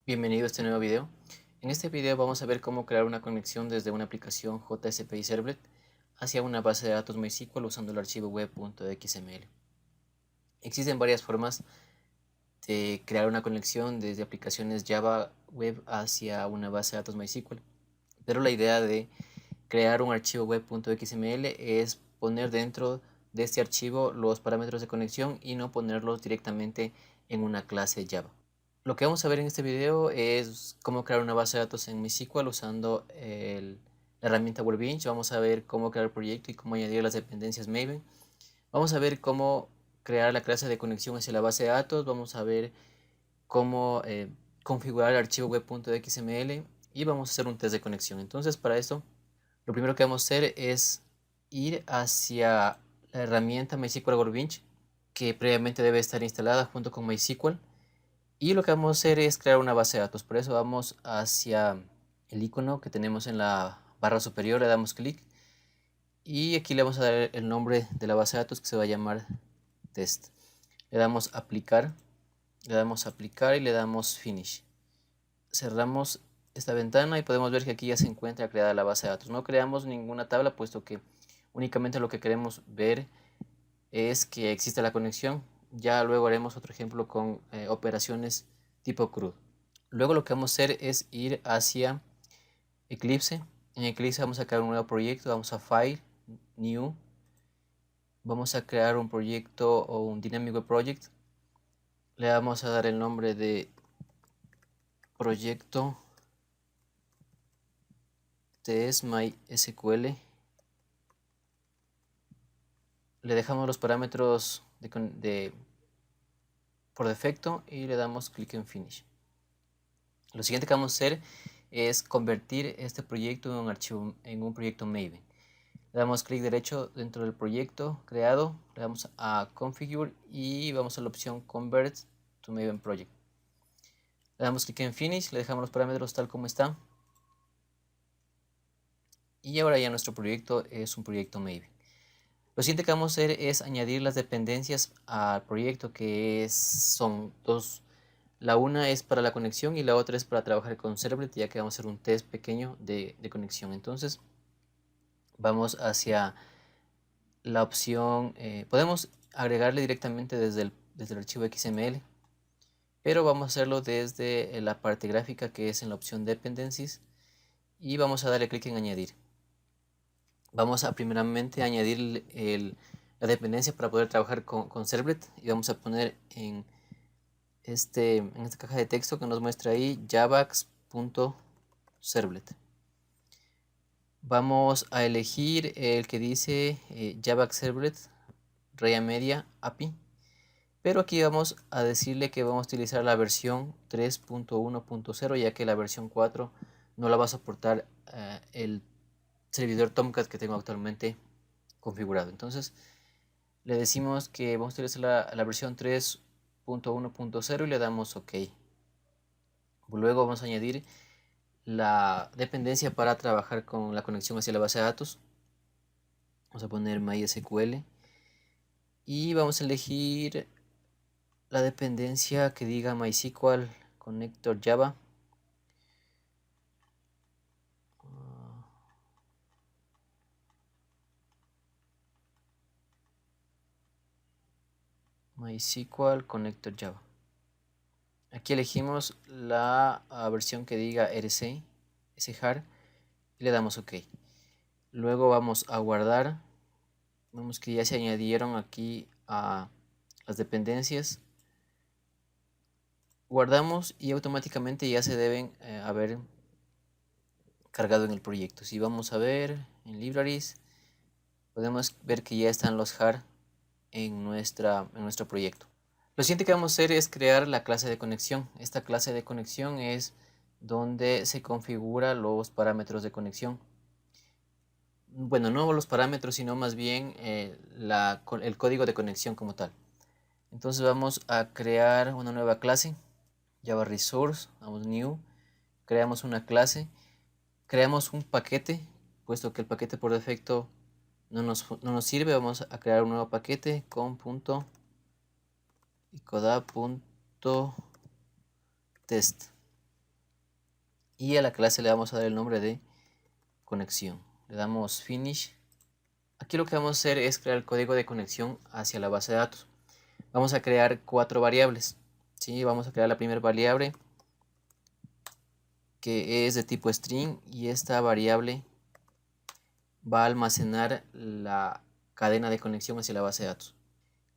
Bienvenido a este nuevo video. En este video vamos a ver cómo crear una conexión desde una aplicación JSPI Servlet hacia una base de datos MySQL usando el archivo web.xml. Existen varias formas de crear una conexión desde aplicaciones Java Web hacia una base de datos MySQL, pero la idea de crear un archivo web.xml es poner dentro de este archivo los parámetros de conexión y no ponerlos directamente en una clase Java. Lo que vamos a ver en este video es cómo crear una base de datos en MySQL usando la herramienta Workbench. Vamos a ver cómo crear el proyecto y cómo añadir las dependencias Maven. Vamos a ver cómo crear la clase de conexión hacia la base de datos. Vamos a ver cómo configurar el archivo web.xml y vamos a hacer un test de conexión. Entonces, para esto, lo primero que vamos a hacer es ir hacia la herramienta MySQL Workbench, que previamente debe estar instalada junto con MySQL. Y lo que vamos a hacer es crear una base de datos. Por eso vamos hacia el icono que tenemos en la barra superior, le damos clic y aquí le vamos a dar el nombre de la base de datos, que se va a llamar test. Le damos aplicar, y le damos finish. Cerramos esta ventana y podemos ver que aquí ya se encuentra creada la base de datos. No creamos ninguna tabla, puesto que únicamente lo que queremos ver es que existe la conexión. Ya luego haremos otro ejemplo con operaciones tipo CRUD. Luego lo que vamos a hacer es ir hacia Eclipse. En Eclipse vamos a crear un nuevo proyecto. Vamos a File, New. Vamos a crear un proyecto o un Dynamic Web Project. Le vamos a dar el nombre de proyecto test MySQL. Le dejamos los parámetros por defecto y le damos clic en Finish. Lo siguiente que vamos a hacer es convertir este proyecto en un proyecto Maven. Le damos clic derecho dentro del proyecto creado, le damos a Configure y vamos a la opción Convert to Maven Project. Le damos clic en Finish, le dejamos los parámetros tal como están. Y ahora ya nuestro proyecto es un proyecto Maven. Lo siguiente que vamos a hacer es añadir las dependencias al proyecto, que son dos. La una es para la conexión y la otra es para trabajar con Servlet, ya que vamos a hacer un test pequeño de conexión. Entonces vamos hacia la opción, podemos agregarle directamente desde el archivo XML, pero vamos a hacerlo desde la parte gráfica, que es en la opción Dependencies, y vamos a darle clic en añadir. Vamos a primeramente añadir la dependencia para poder trabajar con Servlet, y vamos a poner en esta caja de texto que nos muestra ahí javax.servlet. Vamos a elegir el que dice Javax Servlet Raya Media API, pero aquí vamos a decirle que vamos a utilizar la versión 3.1.0, ya que la versión 4 no la va a soportar el servidor Tomcat que tengo actualmente configurado. Entonces le decimos que vamos a utilizar la versión 3.1.0 y le damos OK. Luego vamos a añadir la dependencia para trabajar con la conexión hacia la base de datos. Vamos a poner MySQL y vamos a elegir la dependencia que diga MySQL Connector Java. MySQL Connector Java. Aquí elegimos la versión que diga RC, SHAR, y le damos OK. Luego vamos a guardar. Vemos que ya se añadieron aquí a las dependencias. Guardamos y automáticamente ya se deben haber cargado en el proyecto. Si vamos a ver en Libraries, podemos ver que ya están los JAR en nuestro proyecto. Lo siguiente que vamos a hacer es crear la clase de conexión. Esta clase de conexión es donde se configura los parámetros de conexión. Bueno, no los parámetros, sino más bien el código de conexión como tal. Entonces vamos a crear una nueva clase, Java Resource, vamos New, creamos una clase, creamos un paquete, puesto que el paquete por defecto no nos sirve. Vamos a crear un nuevo paquete con .icoda.test. y a la clase le vamos a dar el nombre de conexión. Le damos finish. Aquí lo que vamos a hacer es crear el código de conexión hacia la base de datos. Vamos a crear 4 variables. ¿Sí? Vamos a crear la primera variable, que es de tipo string, y esta variable va a almacenar la cadena de conexión hacia la base de datos.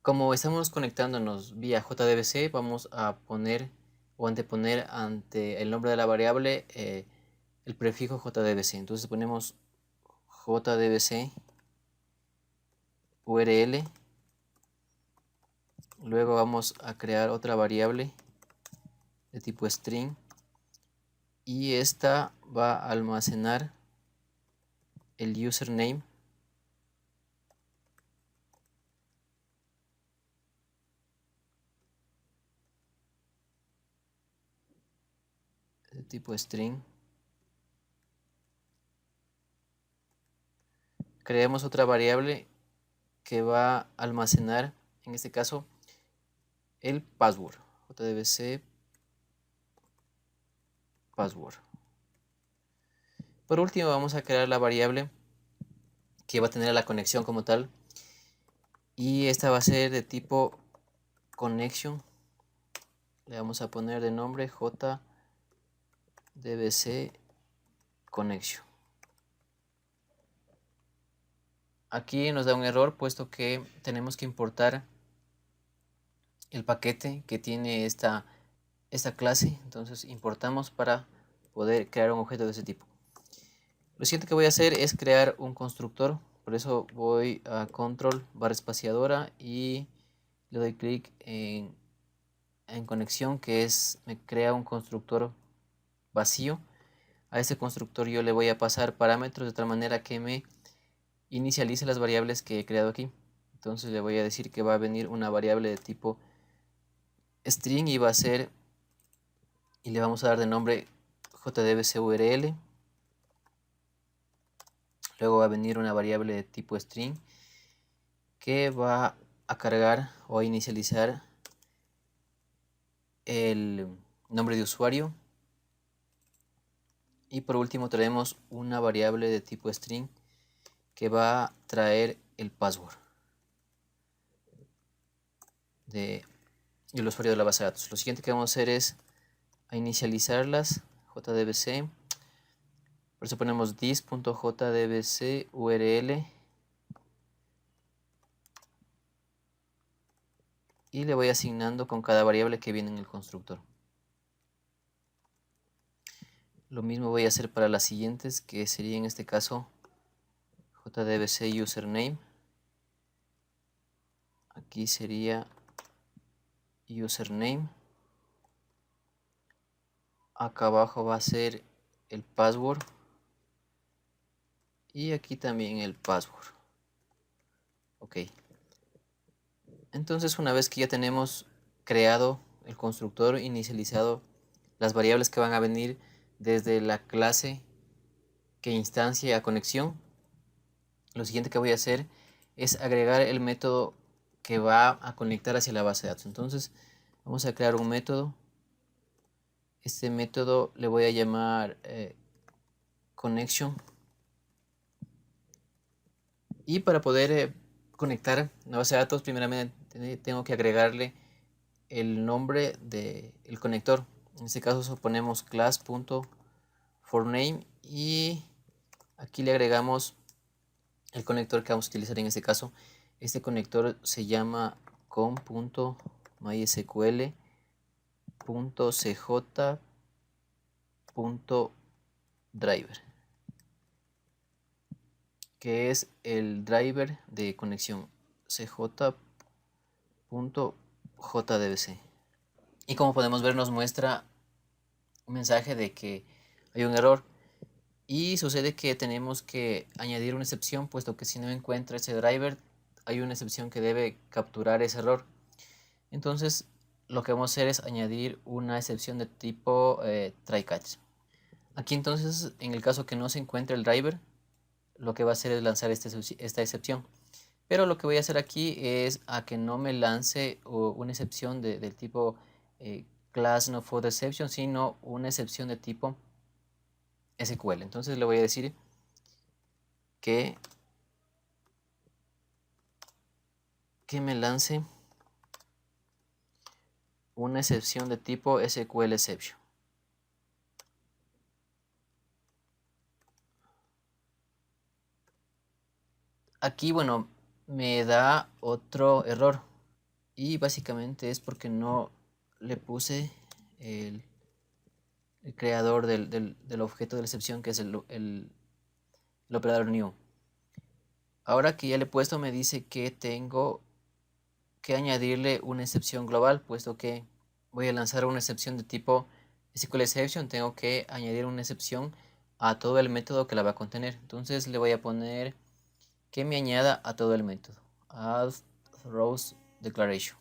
Como estamos conectándonos vía JDBC, vamos a poner o anteponer ante el nombre de la variable el prefijo JDBC. Entonces ponemos JDBC URL. Luego vamos a crear otra variable de tipo string, y esta va a almacenar el username de tipo string. Creamos otra variable que va a almacenar, en este caso, el password, JDBC password. Por último, vamos a crear la variable que va a tener la conexión como tal, y esta va a ser de tipo connection. Le vamos a poner de nombre JDBC connection. Aquí nos da un error puesto que tenemos que importar el paquete que tiene esta clase. Entonces importamos para poder crear un objeto de ese tipo. Lo siguiente que voy a hacer es crear un constructor. Por eso voy a control barra espaciadora y le doy clic en conexión, que me crea un constructor vacío. A este constructor yo le voy a pasar parámetros de tal manera que me inicialice las variables que he creado aquí. Entonces le voy a decir que va a venir una variable de tipo string y va a ser, y le vamos a dar de nombre JDBCURL. Luego va a venir una variable de tipo string que va a cargar o a inicializar el nombre de usuario. Y por último tenemos una variable de tipo string que va a traer el password del usuario de la base de datos. Lo siguiente que vamos a hacer es a inicializarlas, JDBC. Por eso ponemos this.jdbcurl y le voy asignando con cada variable que viene en el constructor. Lo mismo voy a hacer para las siguientes, que sería en este caso JDBC username. Aquí sería username. Acá abajo va a ser el password. Y aquí también el password. Ok. Entonces, una vez que ya tenemos creado el constructor, inicializado las variables que van a venir desde la clase que instancia a conexión, lo siguiente que voy a hacer es agregar el método que va a conectar hacia la base de datos. Entonces, vamos a crear un método. Este método le voy a llamar connection. Y para poder conectar una base de datos, primeramente tengo que agregarle el nombre del conector. En este caso ponemos class.forName y aquí le agregamos el conector que vamos a utilizar en este caso. Este conector se llama com.mysql.cj.driver, que es el driver de conexión cj.jdbc. Y como podemos ver, nos muestra un mensaje de que hay un error, y sucede que tenemos que añadir una excepción, puesto que si no encuentra ese driver hay una excepción que debe capturar ese error. Entonces lo que vamos a hacer es añadir una excepción de tipo try catch. Aquí entonces, en el caso que no se encuentre el driver, lo que va a hacer es lanzar esta excepción. Pero lo que voy a hacer aquí es a que no me lance una excepción del tipo class no for exception, sino una excepción de tipo SQL. Entonces le voy a decir que me lance una excepción de tipo SQL exception. Aquí, bueno, me da otro error y básicamente es porque no le puse el creador del objeto de la excepción, que es el operador new. Ahora que ya le he puesto, me dice que tengo que añadirle una excepción global, puesto que voy a lanzar una excepción de tipo SQL exception. Tengo que añadir una excepción a todo el método que la va a contener. Entonces le voy a poner que me añada a todo el método, add throws declaration.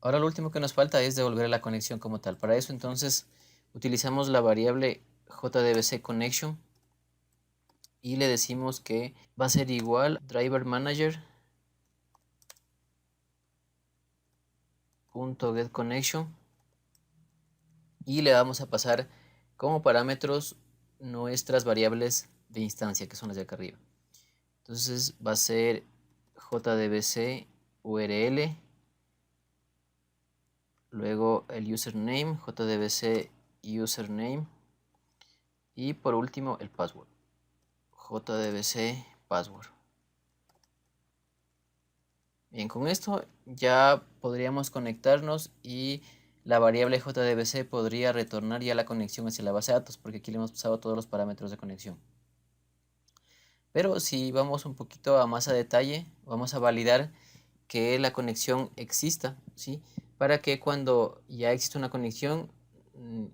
Ahora lo último que nos falta es devolver la conexión como tal. Para eso entonces utilizamos la variable jdbc connection y le decimos que va a ser igual driver manager .get connection y le vamos a pasar como parámetros nuestras variables de instancia, que son las de acá arriba. Entonces va a ser jdbc url, luego el username, jdbc username, y por último el password, jdbc password. Bien, con esto ya podríamos conectarnos y la variable jdbc podría retornar ya la conexión hacia la base de datos, porque aquí le hemos pasado todos los parámetros de conexión. Pero si vamos un poquito a más a detalle, vamos a validar que la conexión exista, ¿sí? Para que cuando ya existe una conexión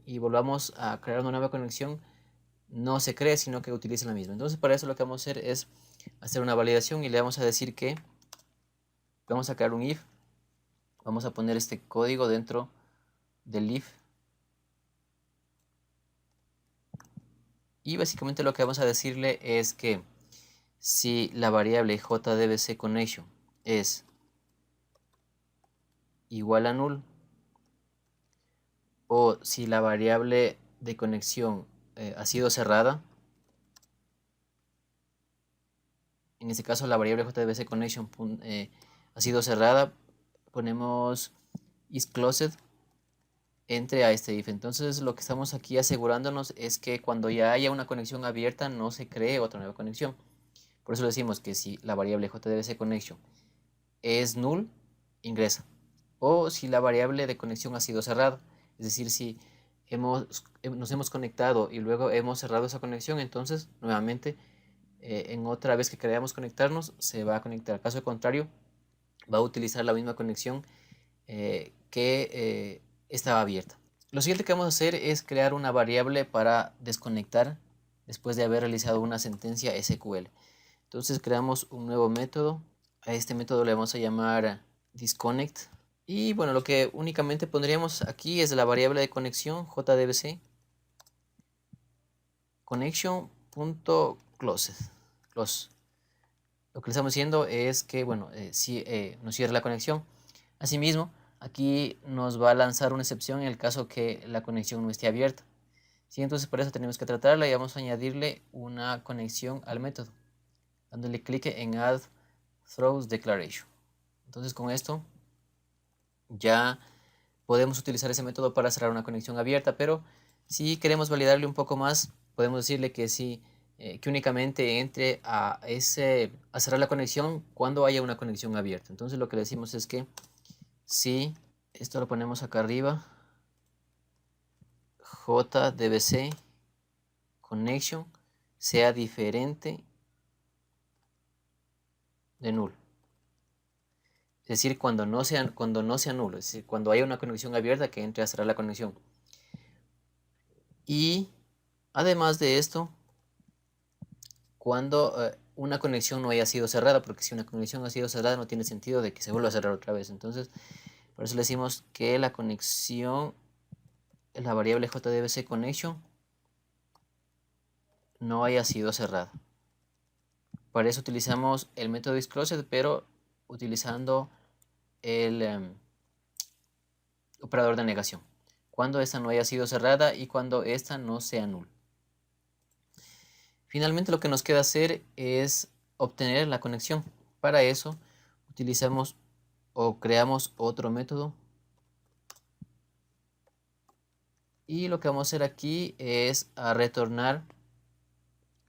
y volvamos a crear una nueva conexión, no se cree, sino que utilice la misma. Entonces para eso lo que vamos a hacer es hacer una validación y le vamos a decir que vamos a crear un if. Vamos a poner este código dentro del if. Y básicamente lo que vamos a decirle es que si la variable jdbc connection es igual a null, o si la variable de conexión ha sido cerrada, en este caso la variable jdbc connection ha sido cerrada, ponemos isClosed entre a este if. Entonces lo que estamos aquí asegurándonos es que cuando ya haya una conexión abierta no se cree otra nueva conexión. Por eso decimos que si la variable jdbc connection es null, ingresa. O si la variable de conexión ha sido cerrada, es decir, si nos hemos conectado y luego hemos cerrado esa conexión, entonces nuevamente en otra vez que queramos conectarnos se va a conectar. Caso contrario, va a utilizar la misma conexión que estaba abierta. Lo siguiente que vamos a hacer es crear una variable para desconectar después de haber realizado una sentencia SQL. Entonces creamos un nuevo método. A este método le vamos a llamar disconnect. Y bueno, lo que únicamente pondríamos aquí es la variable de conexión jdbc connection.close. Lo que le estamos diciendo es que, bueno, si nos cierra la conexión. Asimismo, aquí nos va a lanzar una excepción en el caso que la conexión no esté abierta. ¿Sí? Entonces, por eso tenemos que tratarla y vamos a añadirle una conexión al método, dándole clic en Add Throws Declaration. Entonces, con esto ya podemos utilizar ese método para cerrar una conexión abierta, pero si queremos validarle un poco más, podemos decirle que sí, que únicamente entre a cerrar la conexión cuando haya una conexión abierta. Entonces lo que le decimos es que si esto lo ponemos acá arriba, jdbc connection sea diferente de null. Es decir, cuando no sea nulo, es decir, cuando haya una conexión abierta que entre a cerrar la conexión. Y además de esto, cuando una conexión no haya sido cerrada, porque si una conexión ha sido cerrada no tiene sentido de que se vuelva a cerrar otra vez. Entonces, por eso le decimos que la conexión, la variable jdbc connection, no haya sido cerrada. Para eso utilizamos el método isClosed, pero utilizando el operador de negación. Cuando esta no haya sido cerrada y cuando esta no sea null. Finalmente lo que nos queda hacer es obtener la conexión. Para eso utilizamos o creamos otro método. Y lo que vamos a hacer aquí es a retornar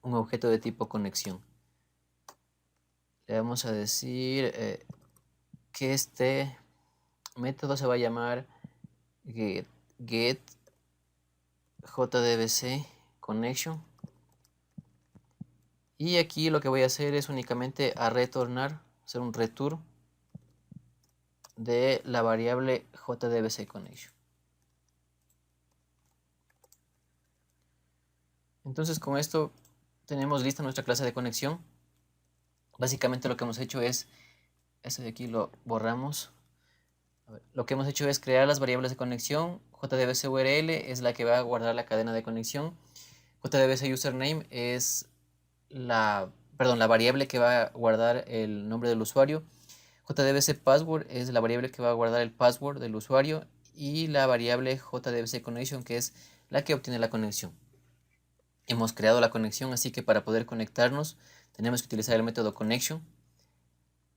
un objeto de tipo conexión. Le vamos a decir que este método se va a llamar get jdbc connection. Y aquí lo que voy a hacer es únicamente a retornar, hacer un return de la variable jdbc connection. Entonces con esto tenemos lista nuestra clase de conexión. Básicamente lo que hemos hecho es, esto de aquí lo borramos. Lo que hemos hecho es crear las variables de conexión. JDBC URL es la que va a guardar la cadena de conexión. JDBC username es la variable que va a guardar el nombre del usuario. JDBC password es la variable que va a guardar el password del usuario. Y la variable JDBC connection, que es la que obtiene la conexión. Hemos creado la conexión, así que para poder conectarnos tenemos que utilizar el método connection.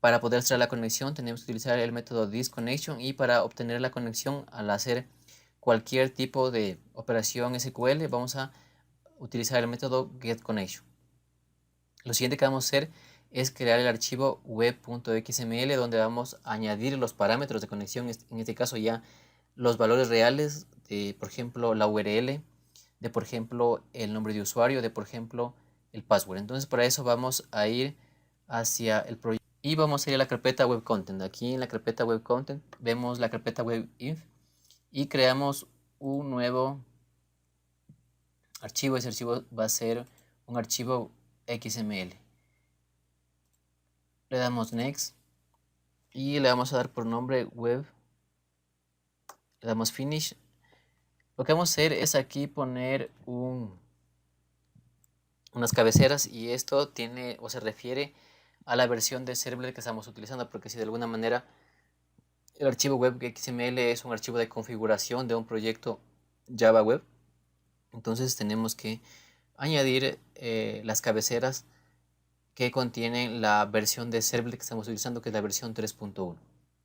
Para poder extraer la conexión tenemos que utilizar el método disconnection, y para obtener la conexión al hacer cualquier tipo de operación SQL vamos a utilizar el método getConnection. Lo siguiente que vamos a hacer es crear el archivo web.xml donde vamos a añadir los parámetros de conexión, en este caso ya los valores reales de, por ejemplo, la URL, de, por ejemplo, el nombre de usuario, de, por ejemplo, el password. Entonces para eso vamos a ir hacia el proyecto y vamos a ir a la carpeta web content. Aquí en la carpeta web content vemos la carpeta web.inf y creamos un nuevo archivo. Ese archivo va a ser un archivo XML. Le damos next y le vamos a dar por nombre web. Le damos finish. Lo que vamos a hacer es aquí poner unas cabeceras, y esto tiene o se refiere a la versión de Servlet que estamos utilizando, porque si de alguna manera el archivo web XML es un archivo de configuración de un proyecto Java Web, entonces tenemos que añadir las cabeceras que contienen la versión de Servlet que estamos utilizando, que es la versión 3.1.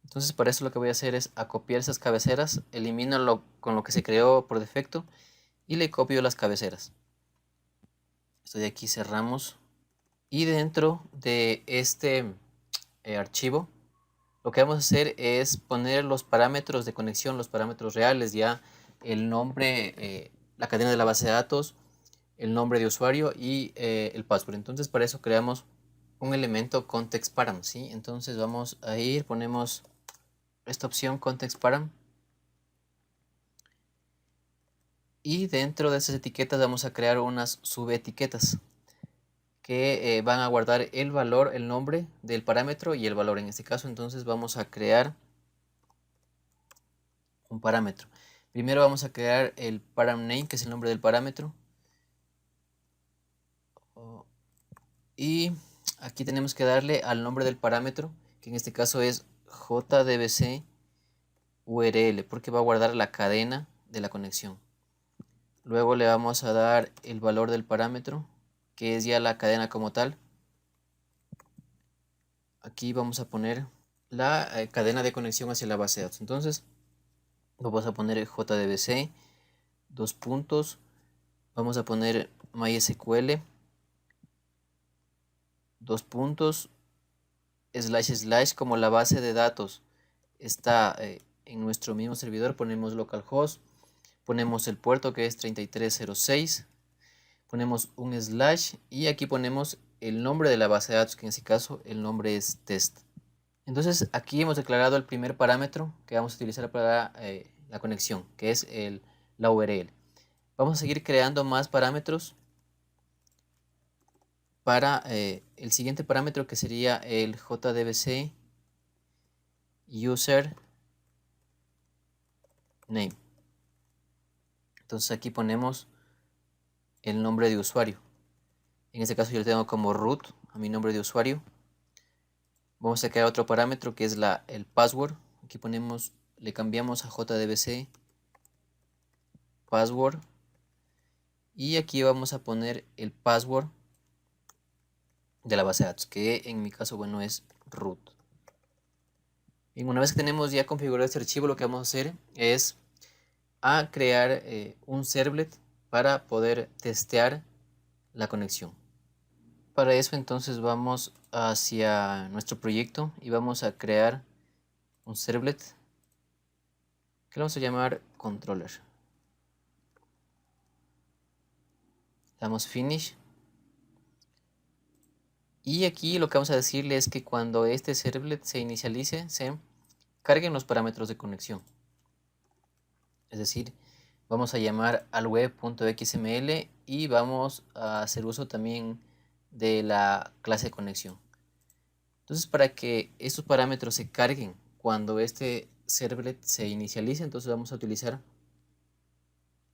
Entonces para eso lo que voy a hacer es a copiar esas cabeceras, elimino con lo que se creó por defecto y le copio las cabeceras. Esto de aquí cerramos, y dentro de este archivo lo que vamos a hacer es poner los parámetros de conexión, los parámetros reales, ya el nombre, la cadena de la base de datos, el nombre de usuario y el password. Entonces para eso creamos un elemento context param, ¿sí? Entonces vamos a ir, ponemos esta opción context param, y dentro de esas etiquetas vamos a crear unas subetiquetas que van a guardar el valor, el nombre del parámetro y el valor en este caso. Entonces vamos a crear un parámetro. Primero vamos a crear el param name, que es el nombre del parámetro. Y aquí tenemos que darle al nombre del parámetro, que en este caso es jdbc url, porque va a guardar la cadena de la conexión. Luego le vamos a dar el valor del parámetro, que es ya la cadena como tal. Aquí vamos a poner la cadena de conexión hacia la base de datos. Entonces vamos a poner jdbc, dos puntos, vamos a poner mysql, dos puntos, // como la base de datos está en nuestro mismo servidor, ponemos localhost, ponemos el puerto que es 3306, ponemos un slash y aquí ponemos el nombre de la base de datos, que en este caso el nombre es test. Entonces aquí hemos declarado el primer parámetro que vamos a utilizar para la conexión, que es la URL. Vamos a seguir creando más parámetros para el siguiente parámetro, que sería el jdbc user name. Entonces aquí ponemos el nombre de usuario. En este caso yo lo tengo como root a mi nombre de usuario. Vamos a crear otro parámetro que es el password. Aquí ponemos, le cambiamos a jdbc password, y aquí vamos a poner el password de la base de datos, que en mi caso, bueno, es root. Bien, una vez que tenemos ya configurado este archivo, lo que vamos a hacer es crear un servlet para poder testear la conexión. Para eso entonces vamos hacia nuestro proyecto y vamos a crear un servlet que le vamos a llamar controller. Damos finish. Y aquí lo que vamos a decirle es que cuando este servlet se inicialice, se carguen los parámetros de conexión. Es decir, vamos a llamar al web.xml y vamos a hacer uso también de la clase de conexión. Entonces, para que estos parámetros se carguen cuando este servlet se inicialice, entonces vamos a utilizar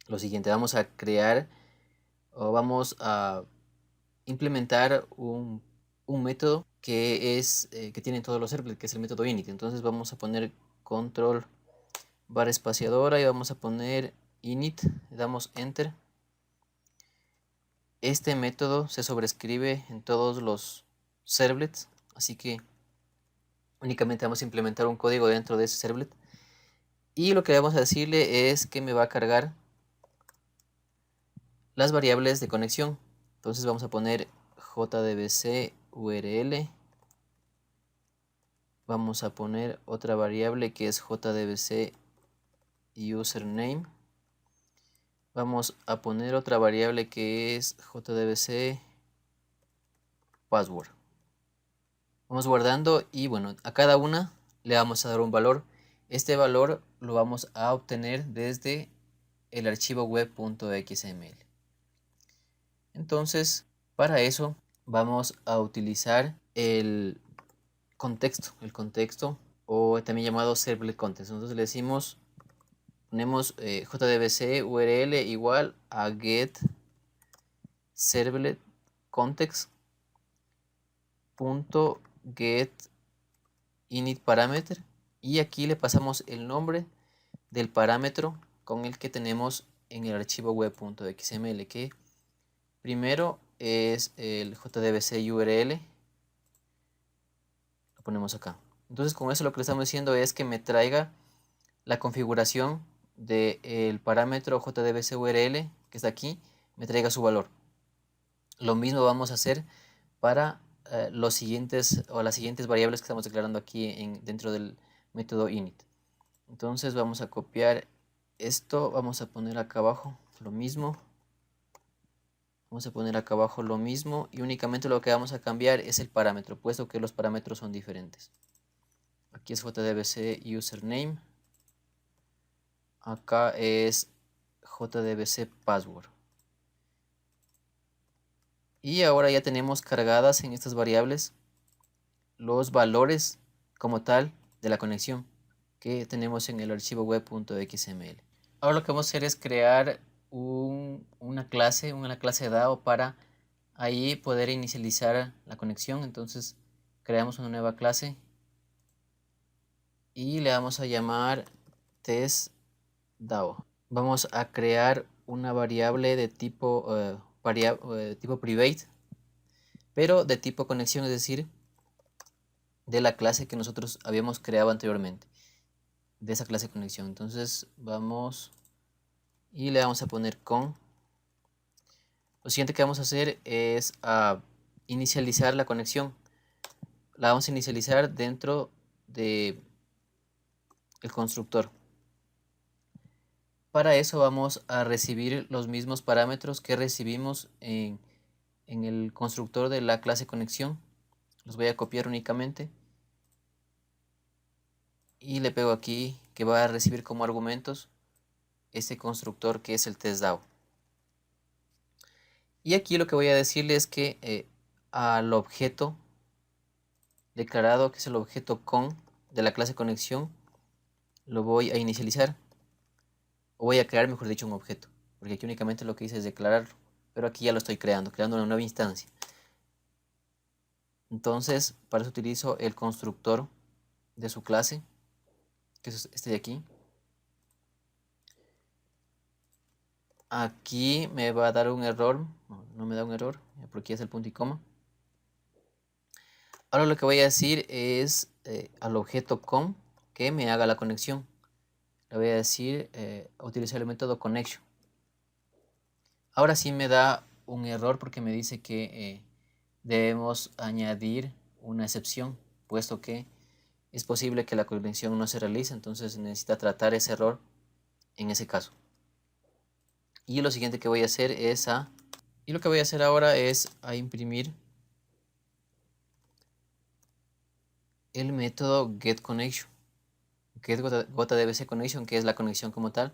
lo siguiente. Vamos a crear o vamos a implementar un método que tiene todos los servlets, que es el método init. Entonces vamos a poner control barra espaciadora y vamos a poner init, le damos enter. Este método se sobrescribe en todos los servlets, así que únicamente vamos a implementar un código dentro de ese servlet. Y lo que vamos a decirle es que me va a cargar las variables de conexión. Entonces vamos a poner jdbc url. Vamos a poner otra variable que es jdbc username. Vamos a poner otra variable que es jdbc password. Vamos guardando y bueno, a cada una le vamos a dar un valor. Este valor lo vamos a obtener desde el archivo web.xml. Entonces, para eso vamos a utilizar el contexto o también llamado servlet context. Entonces le decimos, ponemos jdbc url igual a get servlet context punto get init parameter y aquí le pasamos el nombre del parámetro con el que tenemos en el archivo web.xml, que primero es el jdbc url. Lo ponemos acá. Entonces con eso lo que le estamos diciendo es que me traiga la configuración del parámetro jdbc url que está aquí, me traiga su valor. Lo mismo vamos a hacer para las siguientes variables que estamos declarando aquí dentro del método init. Entonces vamos a copiar esto, vamos a poner acá abajo lo mismo. Vamos a poner acá abajo lo mismo y únicamente lo que vamos a cambiar es el parámetro, puesto que los parámetros son diferentes. Aquí es jdbc username. Acá es jdbc password. Y ahora ya tenemos cargadas en estas variables los valores como tal de la conexión que tenemos en el archivo web.xml. Ahora lo que vamos a hacer es crear una clase DAO para ahí poder inicializar la conexión. Entonces creamos una nueva clase y le vamos a llamar testDAO. Vamos a crear una variable de tipo, tipo private, pero de tipo conexión, es decir, de la clase que nosotros habíamos creado anteriormente, de esa clase de conexión. Entonces vamos y le vamos a poner con. Lo siguiente que vamos a hacer es inicializar la conexión. La vamos a inicializar dentro de el constructor. Para eso vamos a recibir los mismos parámetros que recibimos en el constructor de la clase conexión. Los voy a copiar únicamente y le pego aquí que va a recibir como argumentos este constructor que es el testDAO. Y aquí lo que voy a decirle es que al objeto declarado, que es el objeto con de la clase conexión, lo voy a inicializar, o voy a crear, mejor dicho, un objeto, porque aquí únicamente lo que hice es declararlo, pero aquí ya lo estoy creando una nueva instancia. Entonces, para eso utilizo el constructor de su clase, que es este de aquí. Aquí me va a dar un error, no me da un error, porque aquí es el punto y coma. Ahora lo que voy a decir es al objeto com que me haga la conexión. Le voy a decir utilizar el método connection. Ahora sí me da un error porque me dice que debemos añadir una excepción, puesto que es posible que la conexión no se realice, entonces necesita tratar ese error en ese caso. Y lo siguiente que voy a hacer es lo que voy a hacer ahora es a imprimir el método getConnection, getDBCConnection, que es la conexión como tal,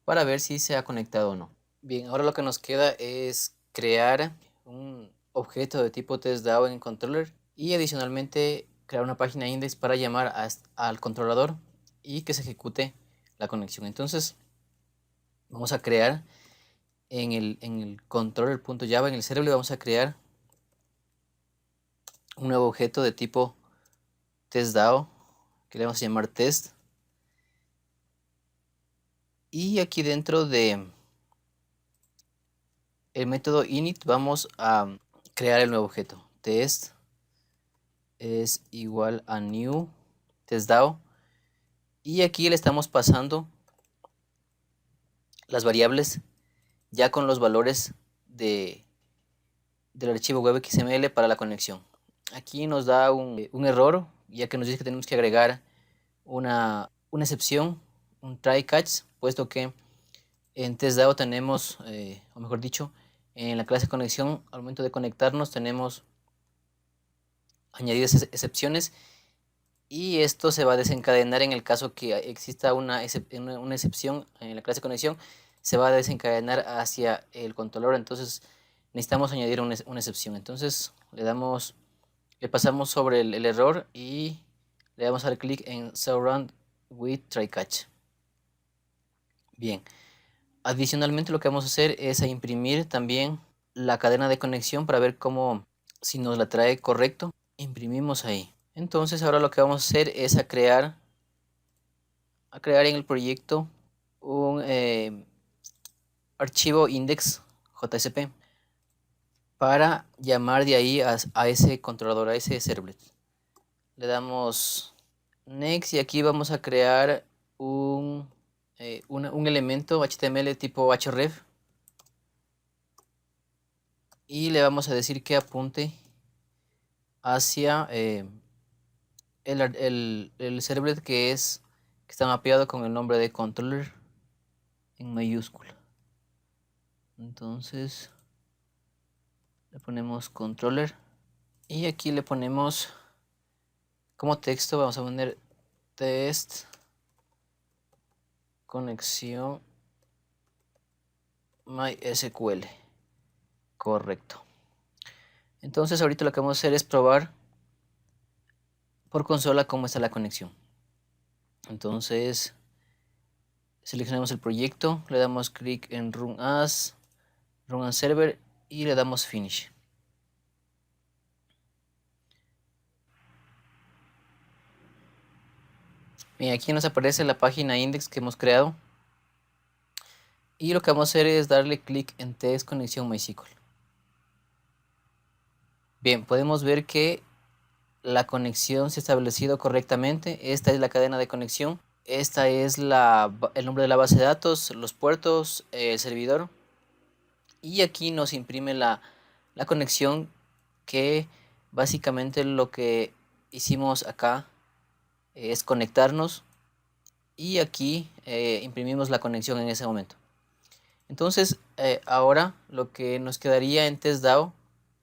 para ver si se ha conectado o no. Bien, ahora lo que nos queda es crear un objeto de tipo testDAO en el controller y adicionalmente crear una página index para llamar al controlador y que se ejecute la conexión. Entonces vamos a crear en el controller.java, en el server, vamos a crear un nuevo objeto de tipo testDAO que le vamos a llamar test. Y aquí dentro de el método init vamos a crear el nuevo objeto. Test es igual a new testDAO. Y aquí le estamos pasando las variables ya con los valores del archivo web XML para la conexión. Aquí nos da un error, ya que nos dice que tenemos que agregar una excepción, un try catch, puesto que en testDAO tenemos, o mejor dicho, en la clase conexión, al momento de conectarnos tenemos añadidas excepciones y esto se va a desencadenar en el caso que exista una excepción en la clase conexión, se va a desencadenar hacia el controlador, entonces necesitamos añadir una excepción. Entonces le pasamos sobre el error y le damos al clic en Surround with Try Catch. Bien, adicionalmente lo que vamos a hacer es a imprimir también la cadena de conexión para ver si nos la trae correcto. Imprimimos ahí. Entonces ahora lo que vamos a hacer es a crear en el proyecto un archivo index.jsp para llamar de ahí a ese controlador, a ese servlet. Le damos next y aquí vamos a crear un elemento HTML tipo href y le vamos a decir que apunte hacia el servlet que está mapeado con el nombre de controller en mayúscula. Entonces le ponemos controller y aquí le ponemos como texto, vamos a poner test conexión MySQL. Correcto. Entonces ahorita lo que vamos a hacer es probar por consola cómo está la conexión. Entonces seleccionamos el proyecto, le damos clic en Run as Server y le damos Finish. Bien, aquí nos aparece la página index que hemos creado. Y lo que vamos a hacer es darle clic en Test Conexión MySQL. Bien, podemos ver que la conexión se ha establecido correctamente. Esta es la cadena de conexión. Esta es el nombre de la base de datos, los puertos, el servidor. Y aquí nos imprime la conexión, que básicamente lo que hicimos acá es conectarnos. Y aquí imprimimos la conexión en ese momento. Entonces ahora lo que nos quedaría en testDAO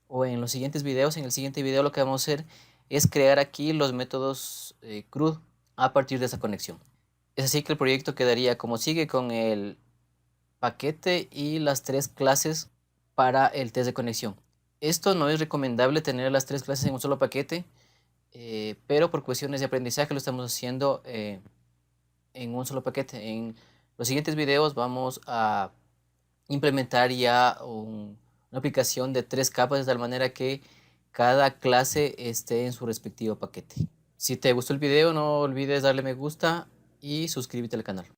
o en los siguientes videos, en el siguiente video lo que vamos a hacer es crear aquí los métodos CRUD a partir de esa conexión. Es así que el proyecto quedaría como sigue, con el paquete y las 3 clases para el test de conexión. Esto no es recomendable tener las 3 clases en un solo paquete, pero por cuestiones de aprendizaje lo estamos haciendo en un solo paquete. En los siguientes videos vamos a implementar ya una aplicación de 3 capas de tal manera que cada clase esté en su respectivo paquete. Si te gustó el video, no olvides darle me gusta y suscríbete al canal.